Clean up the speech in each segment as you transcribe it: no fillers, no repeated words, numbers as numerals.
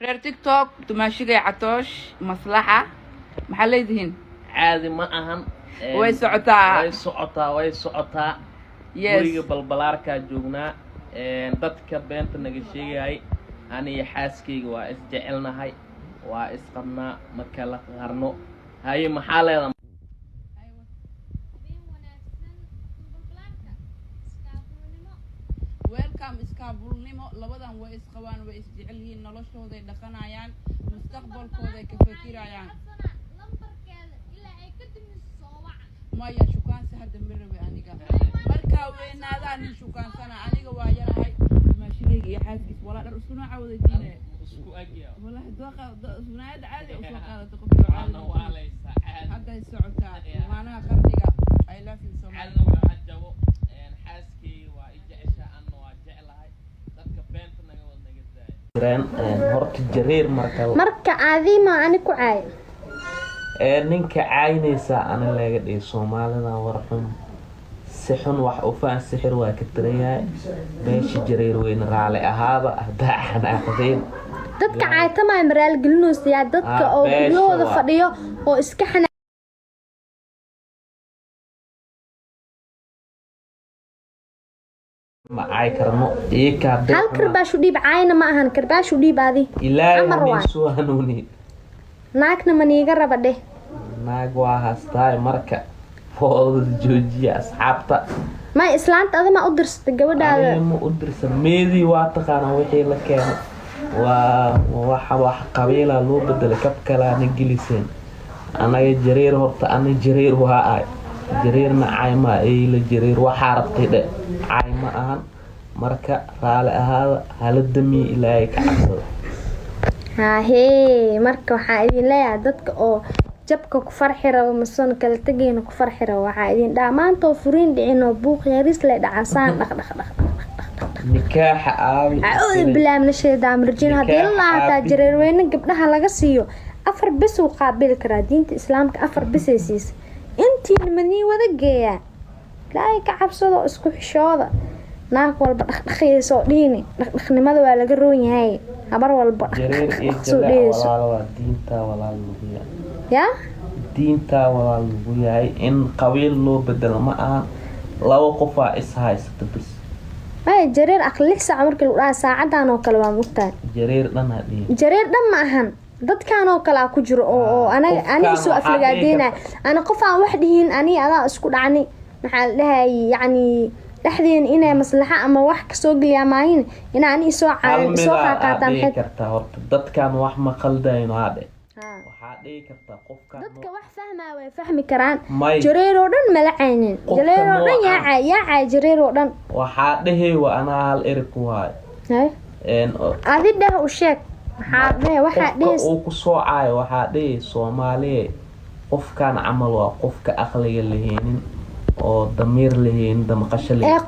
reer tiktok dumaashigay catoosh maslaxa maxaa leedihiin caadi ma ahan way socotaa guriga balbalaarkaa joognaa dadka beenta naga sheegayay aniga xaaskayga waa isjecelnahay waa isqabnaa ma kala qarno haye maxaa leedahay welcome iskaabulnimo labadan way isqabaan way isjecel yihiin noloshooday dhaqanayaan mustaqbalkooday ka fikirayaan maya shukaansi hadda ma rabe aniga markaa weynaadaan nin shukaansana aniga waa yarahay maashigayga iyo xaaskiis walaa dhar isku nooca wada diinaya isku agya wallahi sunaayada caadi usoo qaadata qofka caadi hadday socotaa maanaha qarniga I love you so much horta jareer marka aadima ani ku caay ninka caynaysa ana laga dhigay Soomaalida warxun si xun wax u faan sixir waa ka tirayaa beesha jareer weyn raali ahaaba ahdaxan aqdeen dadka caaytama maraal gelinaysa dadka oo gudahooda fadhiyo oo iska ma ay karno hal karbaashu dhiib caayna ma ahan karbaashu dhiib aadi ilaahay soo hanuuni naagna maniga raba dheh naag waa hastaay marka food joojiya asxaabta ma islaanta adama u dirsatay gabadhaada ma u dirsan meedii waa taqaan wixii la keenay waa wax qabiila loo bedel kab kala nagilisan anaga jareer horta ana jareer waa ay jareerna caayma ay la jareer waxa rabtay caayma ahan marka raali ahaada haladami ilaahay ka cabsado marka waxa idin leeyahay dadka oo jabka ku farxi rabo mason kala tageena ku farxi rabo waxa idin dhamaanto furiin dhicin oo buuq yaris la dhacasaan dhaq nikaax aawi bilaamna sheeda marjin hadii la hata jareer weyna gabdhaha laga siiyo afar bis uu qaabil kara diinta islaamka afar bis aysiis intii madii wada geeya ilaahay ka cabsado isku xishooda naag walba dhaqdhaqayso dhiini dhaqdhaqnimada waa laga roon yahay habar walba soo dheeyso diinta walaal lagu yahay diinta walaal lagu yahay in qabiil loo bedelo ma aha laba qof is haysta bis ay jareer aqli saac markii uu dhaay saacadan oo kale waa mugtaa jareer dhan hadii jareer dhan ma ahan dadkan oo kala ku jiro oo aniga soo aflagaadeena ana qof aan wax dhihin ani adaa isku dhacni maxaa la dhahay yani dhaxdeen inay maslaxa ama wax ka soo galiya maahin in aan soo qaatan kartaa horta dadkan wax ma qaldayno hade waxa dhigi kartaa qofka dadka wax fahmaa way fahmi karaan jareer oo dhan malacaynin jareer oo dhan yaa jareer oo dhan waxa dhahay waa ana hal erku waay adida u sheeg waxa ku soo caay waxa dhigi Soomaaliye qofkan amal waa qofka aqliga leeynin oo damiir leeynin damqasho leeynin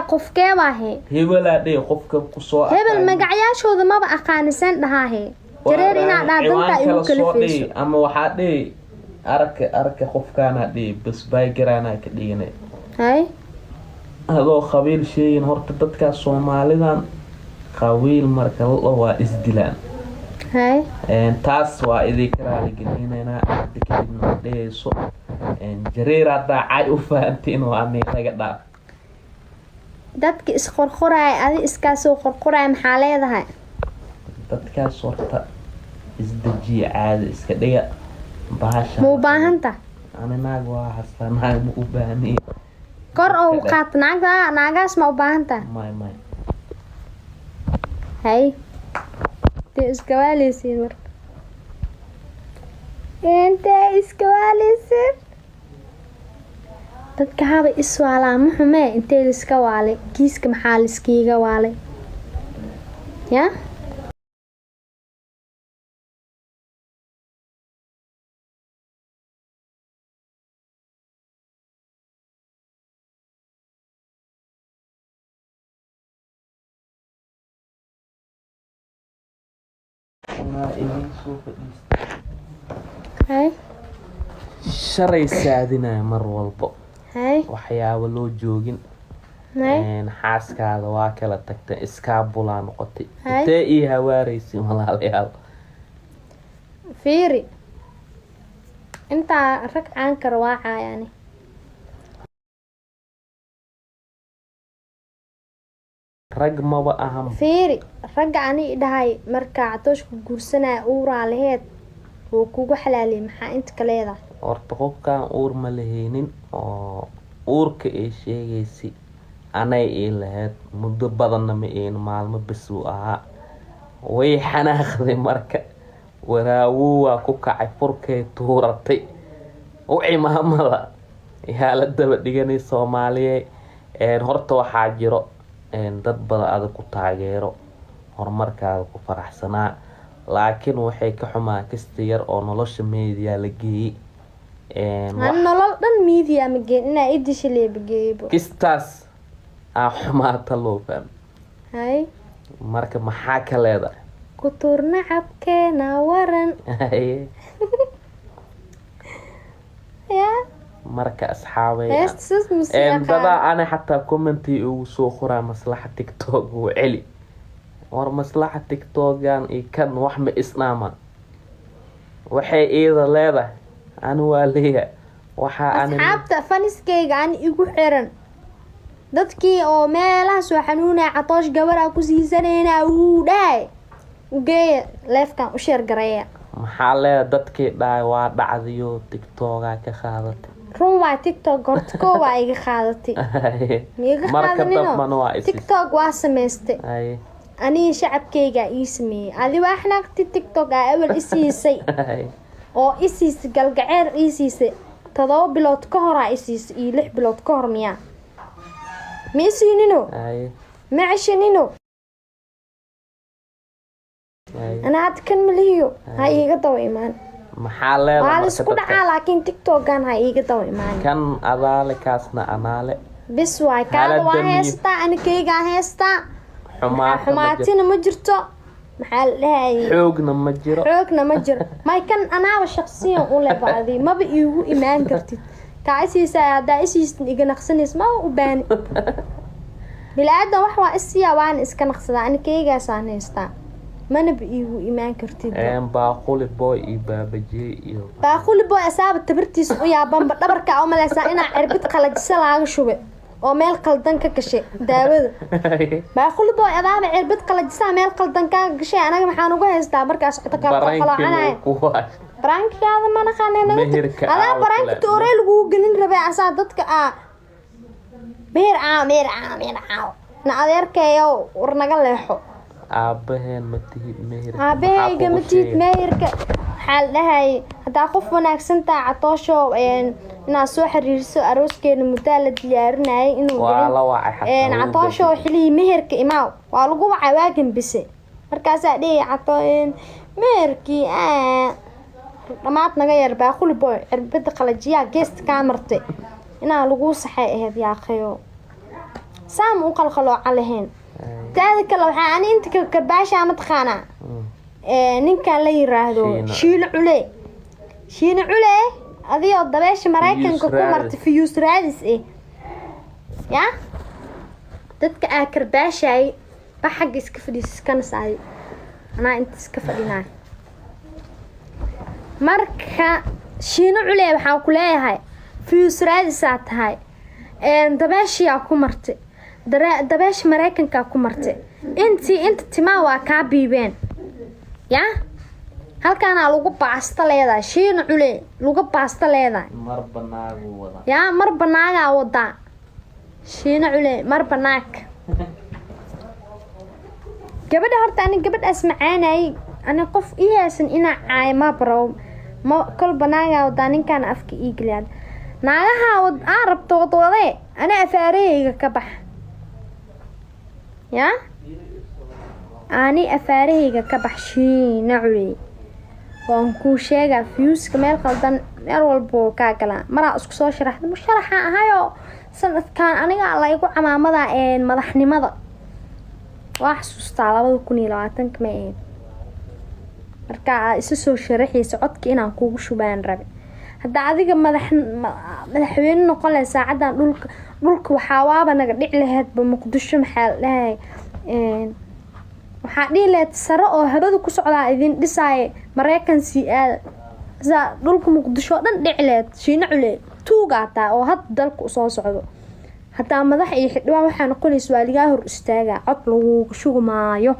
qofkee waahe hebel adee qofka ku soo hebel magacayaashooda ma aqaanisan dhahahe jareer ina dhaadanta igu kala fiiso ama waxa dhigi arka qofkan adee bas bay garaana ka dhiganay adoo qabiil sheeyin horta dadka Soomaalidan qabiil marka waa isdilaan taas waa idin karaali gelinayna dikadibna dheeyso jareer hadda caay u fahantiin oo aan laga dhaaf dadka is qorqoray adi iska soo qorqoray maxaa leedahay dadkaas horta isdajiya caadi iska dhiga bahasha ma u baahanta ana naag waa hasanaag ma u baahni kor oo qaat naagaas ma u baahanta may iskawaaleysiin marka inta iskawaaleysiin dadka haba iswaalaa ma xume intee liska waalay kiiska maxaa liskiiga waalay sharay saadina mar walba waxyaabo loo joogin xaaskaada waa kala tagtay iskaabulaa noqotay Hay. intee ii hawaaraysi walaalayaal fiiri intaa rag caan kara waa caayani rag maba ahan fiiri ragga ani dhahay markaa catooshku guursanaya uuraa laheed wuu kugu xalaaliyay maxaa inta ka leedahay horta qofkaan uur ma lahaynin oo uurka ay sheegaysi anay ii lahayd muddo badanna ma iin maalmo bes uu ahaa way xanaaqday marka waraawuu waa ku kacay furkay tuuratay u cimaamada yaa la daba dhiganay Soomaaliye horta waxaa jiro dad badan adag ku taageero horumarkaada ku faraxsanaa laakiin waxay ka xumaa kasta yar oo nolosha media la geeyay nolol dhan media ma geen inaa idisha leebageeybo kistaas aa xumaata loo fahmo hay marka maxaa ka leedahay ku tuurna cabkeena waran ya marka asxaabay heestas musiiqa dadaa ana xataa commenti ugu soo qoraa maslaxa TikTok uu celi war maslaxa TikTokan kan wax ma isnaama waxay iyada leedahay anu waa leeyahay waxa ana asxaabta faniskeyga aan igu xiran dadkii oo meelaha soo xanuunay catoosh gabar ku siisanayna uu dhaay ugeey leefkan u sheer gareeya maxaa leedahay dadkii dhaay waa dhacdiyo TikToka ka qaadatay run waa TikTok horta koo waa iga qaadatay miiga marka qaadanino dambana waa isis TikTok waa samaystay ay aniga shacabkeyga ii sameeyey adi waa xanaaqti TikTok aa awal isiisay oo isiisay galgaceer isiisay 7 bilood ka hor aa isiisay iyo 6 bilood ka hor miyaa ma isiinino ay ma ceshanino ana had kan maliyo ha iiga dawa imaan maxaa leedahay waa la marka isku dadka dhacaa laakiin TikTokan ha iiga dawa imaan kan adaale kaasna anaale bis waay kaada Xaaladda waa miyi. heestaa anikeygaa heestaa xumaata ma jirto xumaatina ma jirto maxaa la dhahayay xoogna ma jiro xoogna ma jiro may kan anaaba shaqsiyan u lebaadi maba iigu imaan kartid kaa isiisa haddaa isiistin iga naqsanays ma u baani bilaadan wax waa isiyaa waan iska naqsadaa anikeygaasaan heestaa manaba iigu imaan kartid baaquli boy iyo baabajiye iyo baaquli boy asaaba tabartiis u yaabanba dhabarka u maleysaa inaa cirbid qalajisa laaga shube oo meel qaldan ka gashay daawada baaquli boy adaaba cirbid qalajisa meel qaldan ka gashay anaga maxaan ugu haystaa markaas cito kala qaloocanay barankigaada mana qaneen Meherka adaa aa baranki kale. toorey lagu gelin rabay asaa dadka meher na adeerkayo war naga leexo aabaheen ma tihid meherka aabahayga ma tiid meherka waxaa la dhahay haddaa qof wanaagsan tahay catoosho inaad soo xiriiriso arooskeena muddaa la diyaarinayay inuu waa la wacay catoosho xilihii meherka imaaw waa lagu wacay waagan bise markaasaa dhihi cato meherkii dhamaad naga yar baaquli boy cirbada qalajiyaa geesta kaa martay inaa lagu saxay ahayd yaaqayo saam u qalqalooca lahayn taada kale waxaa ani inta karbaasha mataqaanaa ninkan la yiraahdo shiilo cule adigoo dabeesha maraykanka ku martay fiyuus raadis ya dadka aa karbaashay ba xagga iska fadhiis iskana saayo anaa inta iska fadhinaay marka shiino cule waxaa ku leeyahay fiyuus raadisaa tahay dabeeshiyaa ku martay dabeesha maraykanka ku martay inta timaa waa kaa biibeen ya halkaana lagu baasta leedahay shiino cule lagu baasta leedahay mar banaagu wada ya mar banaagaa wadaa shiino cule mar banaag gabadha horta ani gabadhaas macaanayay ani qof ii haysan inaa caay ma baro ma kol banaagaa wadaa ninkaan afka ii geliyaad naagaha aa rabto wadwade ana afaarahayga ka bax ya ani afaarahayga ka bax shiino cule waan kuu sheegaa fiyuuska meel qaldan meel walba kaa galaa maraa isku soo sharaxda musharaxa ahayoo sanadkan aniga la igu camaamada madaxnimada waa xasuustaa 2020 ma ahayd markaa isa soo sharaxaysa codka inaan kugu shubaan rabe hadda adiga madaxweyne noqon saacadan dhulka waxaa waaba naga dhic lahayd ba Muqdisho maxaa lahayd waxaa dhihi lahayd sare oo habada ku socdaa idin dhisay Mareykan si aad dhulka Muqdisho dhan dhic lahayd shiina cule tuugata oo had dalka soo socdo hatta madax iyo xidhwaan waxaan noqonaysaa waaligaa hor istaaga cod lagu shugmaayo